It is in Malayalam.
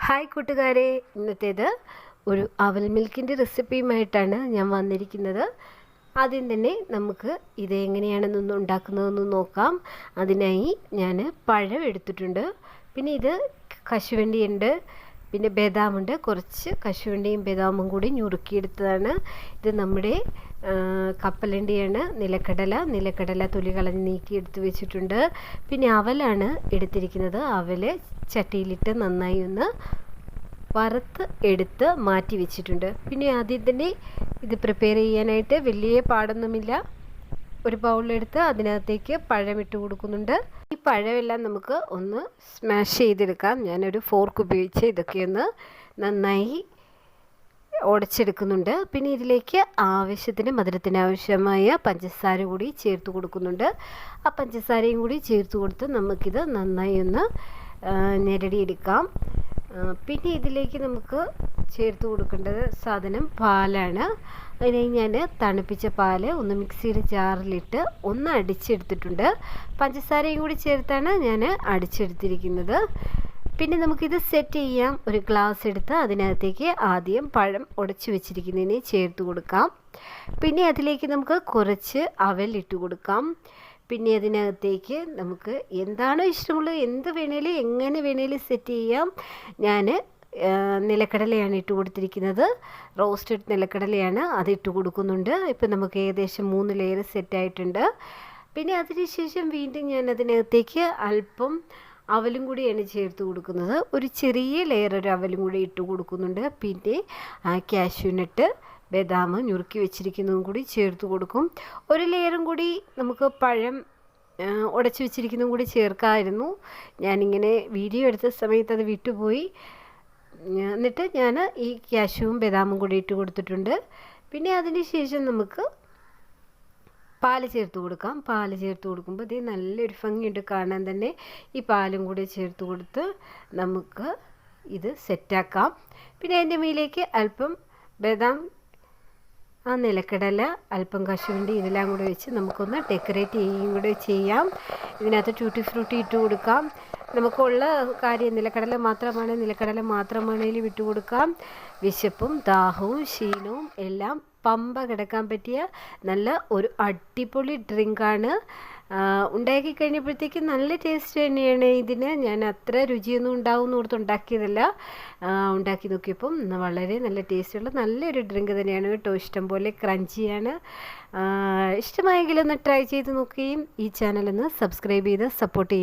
ഹായ് കൂട്ടുകാരെ, ഇന്നത്തേത് ഒരു അവൽ മിൽക്കിൻ്റെ റെസിപ്പിയുമായിട്ടാണ് ഞാൻ വന്നിരിക്കുന്നത്. ആദ്യം തന്നെ നമുക്ക് ഇത് എങ്ങനെയാണെന്നൊന്ന് ഉണ്ടാക്കുന്നതെന്ന് നോക്കാം. അതിനായി ഞാൻ പഴം എടുത്തിട്ടുണ്ട്, പിന്നെ ഇത് കശുവണ്ടിയുണ്ട്, പിന്നെ ബദാമുണ്ട്. കുറച്ച് കശുവണ്ടിയും ബദാമും കൂടി ഞുറുക്കിയെടുത്തതാണ്. ഇത് നമ്മുടെ കപ്പലണ്ടിയാണ്. നിലക്കടല തൊലി കളഞ്ഞ് നീക്കി എടുത്ത് വെച്ചിട്ടുണ്ട്. പിന്നെ അവലാണ് എടുത്തിരിക്കുന്നത്. അവൽ ചട്ടിയിലിട്ട് നന്നായി ഒന്ന് വറുത്ത് എടുത്ത് മാറ്റി വെച്ചിട്ടുണ്ട്. പിന്നെ ആദ്യം തന്നെ ഇത് പ്രിപ്പയർ ചെയ്യാനായിട്ട് വലിയ പാടൊന്നുമില്ല. ഒരു ബൗളെടുത്ത് അതിനകത്തേക്ക് പഴം ഇട്ട് കൊടുക്കുന്നുണ്ട്. ഈ പഴമെല്ലാം നമുക്ക് ഒന്ന് സ്മാഷ് ചെയ്തെടുക്കാം. ഞാനൊരു ഫോർക്ക് ഉപയോഗിച്ച് ഇതൊക്കെ ഒന്ന് നന്നായി ഉടച്ചെടുക്കുന്നുണ്ട്. പിന്നെ ഇതിലേക്ക് ആവശ്യത്തിന് മധുരത്തിന് ആവശ്യമായ പഞ്ചസാര കൂടി ചേർത്ത് കൊടുക്കുന്നുണ്ട്. ആ പഞ്ചസാരയും കൂടി ചേർത്ത് കൊടുത്ത് നമുക്കിത് നന്നായി ഒന്ന് ഞെരടിയെടുക്കാം. പിന്നെ ഇതിലേക്ക് നമുക്ക് ചേർത്ത് കൊടുക്കേണ്ടത് സാധനം പാലാണ്. അതിനായി ഞാൻ തണുപ്പിച്ച പാല് ഒന്ന് മിക്സിയുടെ ജാറിലിട്ട് ഒന്ന് അടിച്ചെടുത്തിട്ടുണ്ട്. പഞ്ചസാരയും കൂടി ചേർത്താണ് ഞാൻ അടിച്ചെടുത്തിരിക്കുന്നത്. പിന്നെ നമുക്കിത് സെറ്റ് ചെയ്യാം. ഒരു ഗ്ലാസ് എടുത്ത് അതിനകത്തേക്ക് ആദ്യം പഴം ഉടച്ചു വെച്ചിരിക്കുന്നതിനെ ചേർത്ത് കൊടുക്കാം. പിന്നെ അതിലേക്ക് നമുക്ക് കുറച്ച് അവൽ ഇട്ട് കൊടുക്കാം. പിന്നെ അതിനകത്തേക്ക് നമുക്ക് എന്താണോ ഇഷ്ടമുള്ളത്, എന്ത് വേണേലും എങ്ങനെ വേണേലും സെറ്റ് ചെയ്യാം. ഞാൻ നിലക്കടലയാണ് ഇട്ട് കൊടുത്തിരിക്കുന്നത്. റോസ്റ്റഡ് നിലക്കടലയാണ്, അതിട്ട് കൊടുക്കുന്നുണ്ട്. ഇപ്പം നമുക്ക് ഏകദേശം 3 ലെയർ സെറ്റായിട്ടുണ്ട്. പിന്നെ അതിനുശേഷം വീണ്ടും ഞാൻ അതിനകത്തേക്ക് അല്പം അവലും കൂടിയാണ് ചേർത്ത് കൊടുക്കുന്നത്. ഒരു ചെറിയ ലെയർ ഒരു അവലും കൂടി ഇട്ട് കൊടുക്കുന്നുണ്ട്. പിന്നെ കാഷ്യൂനട്ട്, ബദാം ഞുറുക്കി വെച്ചിരിക്കുന്നതും കൂടി ചേർത്ത് കൊടുക്കും. ഒരു ലെയറും കൂടി നമുക്ക് പഴം ഉടച്ച് വെച്ചിരിക്കുന്നതും കൂടി ചേർക്കാമായിരുന്നു. ഞാനിങ്ങനെ വീഡിയോ എടുത്ത സമയത്ത് അത് വിട്ടുപോയി. എന്നിട്ട് ഞാൻ ഈ കാഷ്യൂവും ബദാമും കൂടി ഇട്ട് കൊടുത്തിട്ടുണ്ട്. പിന്നെ അതിന് ശേഷം നമുക്ക് പാല് ചേർത്ത് കൊടുക്കാം. പാല് ചേർത്ത് കൊടുക്കുമ്പോൾ ഇത് നല്ലൊരു ഭംഗിയുണ്ട് കാണാൻ തന്നെ. ഈ പാലും കൂടി ചേർത്ത് കൊടുത്ത് നമുക്ക് ഇത് സെറ്റാക്കാം. പിന്നെ അതിൻ്റെ മേലേക്ക് അല്പം ബദാം, നിലക്കടല, അല്പം കശുവണ്ടി ഇതെല്ലാം കൂടെ വെച്ച് നമുക്കൊന്ന് ഡെക്കറേറ്റ് ചെയ്യുകയും കൂടെ ചെയ്യാം. ഇതിനകത്ത് ട്യൂട്ടി ഫ്രൂട്ടി ഇട്ട് കൊടുക്കാം. നമുക്കുള്ള കാര്യം നിലക്കടല മാത്രമാണെങ്കിലും ഇട്ട് കൊടുക്കാം. വിശപ്പും ദാഹവും ക്ഷീണവും എല്ലാം പമ്പ കിടക്കാൻ പറ്റിയ നല്ല ഒരു അടിപൊളി ഡ്രിങ്കാണ്. ഉണ്ടാക്കി കഴിഞ്ഞപ്പോഴത്തേക്ക് നല്ല ടേസ്റ്റ് തന്നെയാണ് ഇതിന്. ഞാൻ അത്ര രുചിയൊന്നും ഉണ്ടാവുമെന്ന് ഓർത്ത് ഉണ്ടാക്കിയതല്ല. ഉണ്ടാക്കി നോക്കിയപ്പം വളരെ നല്ല ടേസ്റ്റുള്ള നല്ലൊരു ഡ്രിങ്ക് തന്നെയാണ് കേട്ടോ. ഇഷ്ടം പോലെ ക്രഞ്ചിയാണ്. ഇഷ്ടമായെങ്കിലൊന്ന് ട്രൈ ചെയ്ത് നോക്കുകയും ഈ ചാനലൊന്ന് സബ്സ്ക്രൈബ് ചെയ്ത് സപ്പോർട്ട് ചെയ്യും.